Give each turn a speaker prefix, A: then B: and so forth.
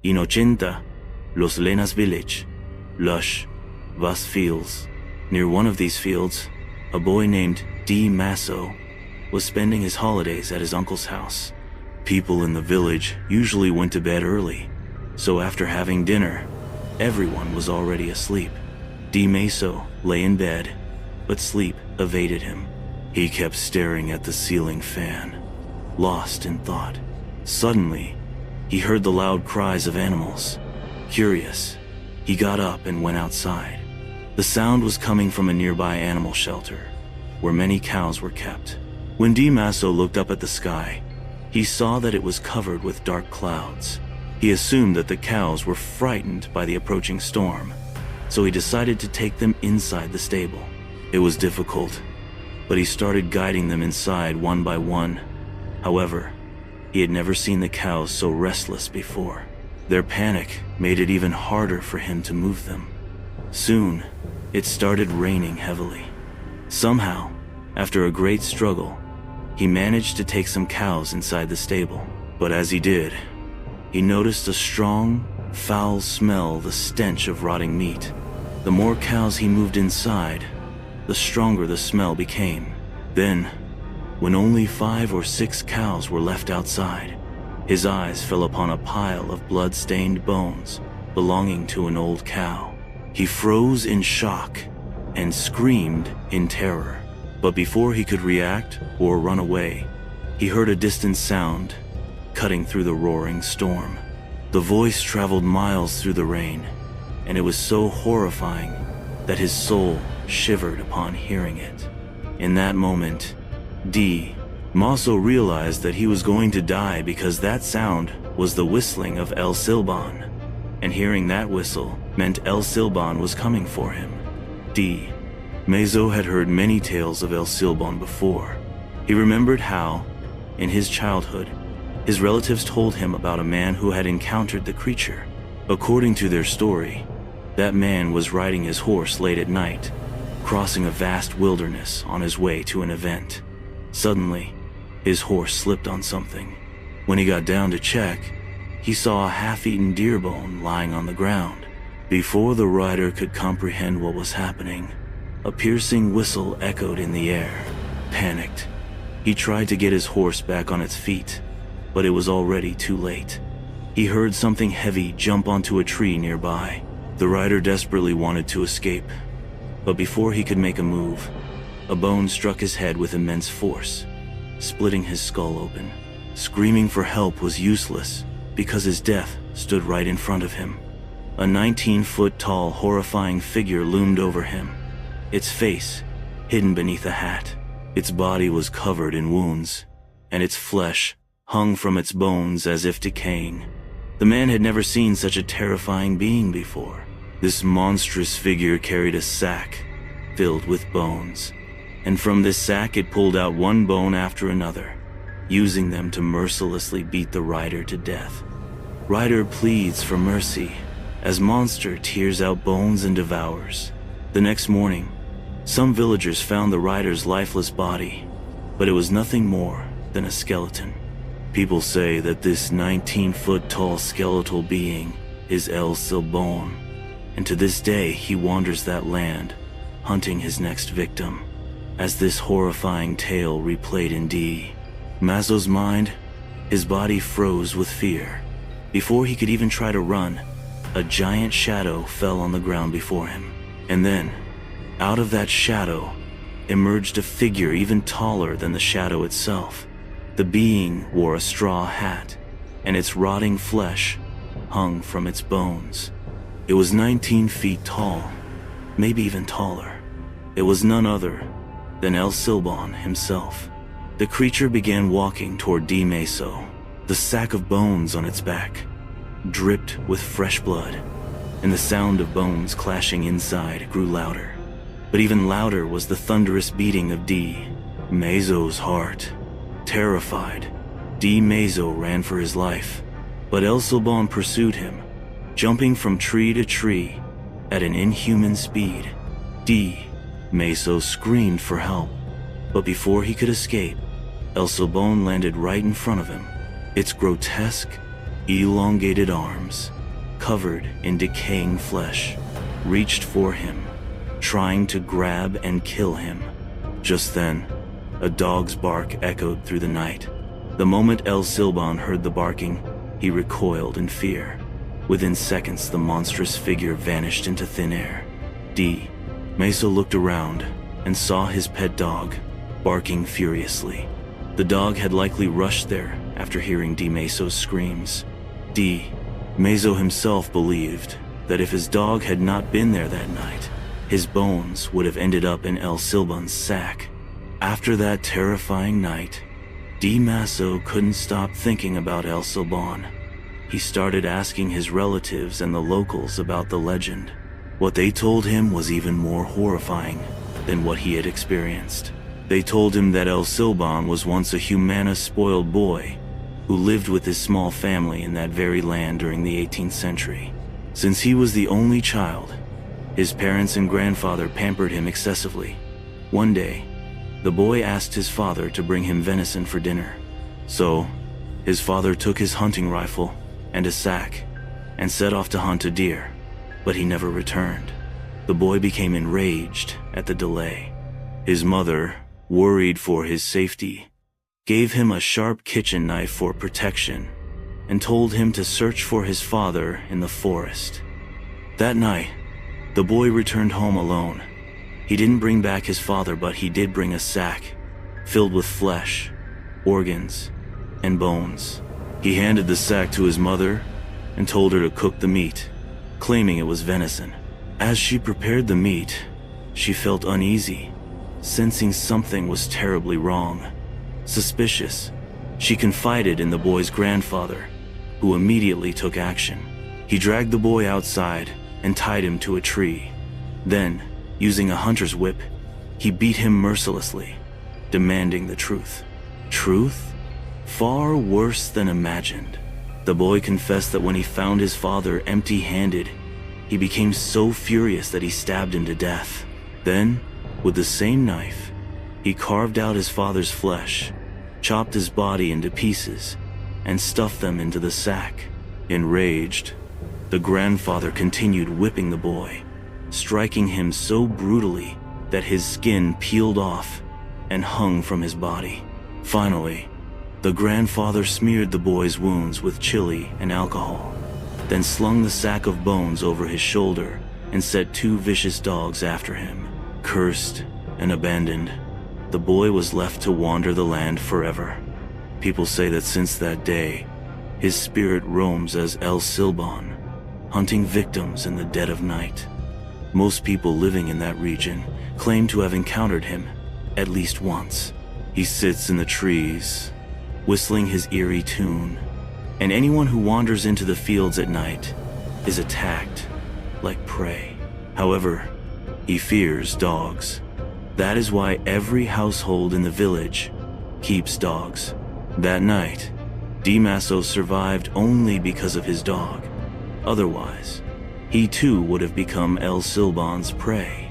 A: In 80, Los Lenas village, lush, vast fields. Near one of these fields, a boy named D. Masso was spending his holidays at his uncle's house. People in the village usually went to bed early, so after having dinner, everyone was already asleep. D. Masso lay in bed, but sleep evaded him. He kept staring at the ceiling fan, lost in thought. Suddenly, he heard the loud cries of animals. Curious, he got up and went outside. The sound was coming from a nearby animal shelter, where many cows were kept. When Di Masso looked up at the sky, he saw that it was covered with dark clouds. He assumed that the cows were frightened by the approaching storm, so he decided to take them inside the stable. It was difficult, but he started guiding them inside one by one. However, he had never seen the cows so restless before. Their panic made it even harder for him to move them. Soon, it started raining heavily. Somehow, after a great struggle, he managed to take some cows inside the stable. But as he did, he noticed a strong, foul smell, the stench of rotting meat. The more cows he moved inside, the stronger the smell became. Then, when only 5 or 6 cows were left outside, his eyes fell upon a pile of blood-stained bones belonging to an old cow. He froze in shock and screamed in terror. But before he could react or run away, he heard a distant sound cutting through the roaring storm. The voice traveled miles through the rain, and it was so horrifying that his soul shivered upon hearing it. In that moment, D. Masso realized that he was going to die because that sound was the whistling of El Silbón, and hearing that whistle meant El Silbón was coming for him. D. Masso had heard many tales of El Silbón before. He remembered how, in his childhood, his relatives told him about a man who had encountered the creature. According to their story, that man was riding his horse late at night, crossing a vast wilderness on his way to an event. Suddenly, his horse slipped on something. When he got down to check, he saw a half-eaten deer bone lying on the ground. Before the rider could comprehend what was happening, a piercing whistle echoed in the air. Panicked, he tried to get his horse back on its feet, but it was already too late. He heard something heavy jump onto a tree nearby. The rider desperately wanted to escape, but before he could make a move, a bone struck his head with immense force, splitting his skull open. Screaming for help was useless because his death stood right in front of him. A 19-foot-tall, horrifying figure loomed over him, its face hidden beneath a hat. Its body was covered in wounds, and its flesh hung from its bones as if decaying. The man had never seen such a terrifying being before. This monstrous figure carried a sack filled with bones, and from this sack it pulled out one bone after another, using them to mercilessly beat the rider to death. Rider pleads for mercy as monster tears out bones and devours. The next morning, some villagers found the rider's lifeless body, but it was nothing more than a skeleton. People say that this 19-foot-tall skeletal being is El Silbón, and to this day he wanders that land, hunting his next victim. As this horrifying tale replayed in D. Masso's mind, his body froze with fear. Before he could even try to run, a giant shadow fell on the ground before him. And then, out of that shadow, emerged a figure even taller than the shadow itself. The being wore a straw hat, and its rotting flesh hung from its bones. It was 19 feet tall, maybe even taller. It was none other than El Silbón himself. The creature began walking toward Di Masso. The sack of bones on its back dripped with fresh blood, and the sound of bones clashing inside grew louder. But even louder was the thunderous beating of Di Masso's heart. Terrified, Di Masso ran for his life, but El Silbón pursued him, jumping from tree to tree at an inhuman speed. Di Masso screamed for help, but before he could escape, El Silbón landed right in front of him. Its grotesque, elongated arms, covered in decaying flesh, reached for him, trying to grab and kill him. Just then, a dog's bark echoed through the night. The moment El Silbón heard the barking, he recoiled in fear. Within seconds, the monstrous figure vanished into thin air. D. Meso looked around and saw his pet dog, barking furiously. The dog had likely rushed there after hearing D. Meso's screams. D. Meso himself believed that if his dog had not been there that night, his bones would have ended up in El Silbón's sack. After that terrifying night, D. Meso couldn't stop thinking about El Silbón. He started asking his relatives and the locals about the legend. What they told him was even more horrifying than what he had experienced. They told him that El Silbón was once a humana-spoiled boy who lived with his small family in that very land during the 18th century. Since he was the only child, his parents and grandfather pampered him excessively. One day, the boy asked his father to bring him venison for dinner. So, his father took his hunting rifle and a sack and set off to hunt a deer, but he never returned. The boy became enraged at the delay. His mother, worried for his safety, gave him a sharp kitchen knife for protection and told him to search for his father in the forest. That night, the boy returned home alone. He didn't bring back his father, but he did bring a sack filled with flesh, organs, and bones. He handed the sack to his mother and told her to cook the meat, claiming it was venison. As she prepared the meat, she felt uneasy, sensing something was terribly wrong. Suspicious, she confided in the boy's grandfather, who immediately took action. He dragged the boy outside and tied him to a tree. Then, using a hunter's whip, he beat him mercilessly, demanding the truth. Truth? Far worse than imagined. The boy confessed that when he found his father empty-handed, he became so furious that he stabbed him to death. Then, with the same knife, he carved out his father's flesh, chopped his body into pieces, and stuffed them into the sack. Enraged, the grandfather continued whipping the boy, striking him so brutally that his skin peeled off and hung from his body. Finally, the grandfather smeared the boy's wounds with chili and alcohol, then slung the sack of bones over his shoulder and set 2 vicious dogs after him. Cursed and abandoned, the boy was left to wander the land forever. People say that since that day, his spirit roams as El Silbón, hunting victims in the dead of night. Most people living in that region claim to have encountered him at least once. He sits in the trees, whistling his eerie tune, and anyone who wanders into the fields at night is attacked like prey. However, he fears dogs. That is why every household in the village keeps dogs. That night, D. Meso survived only because of his dog. Otherwise, he too would have become El Silbón's prey.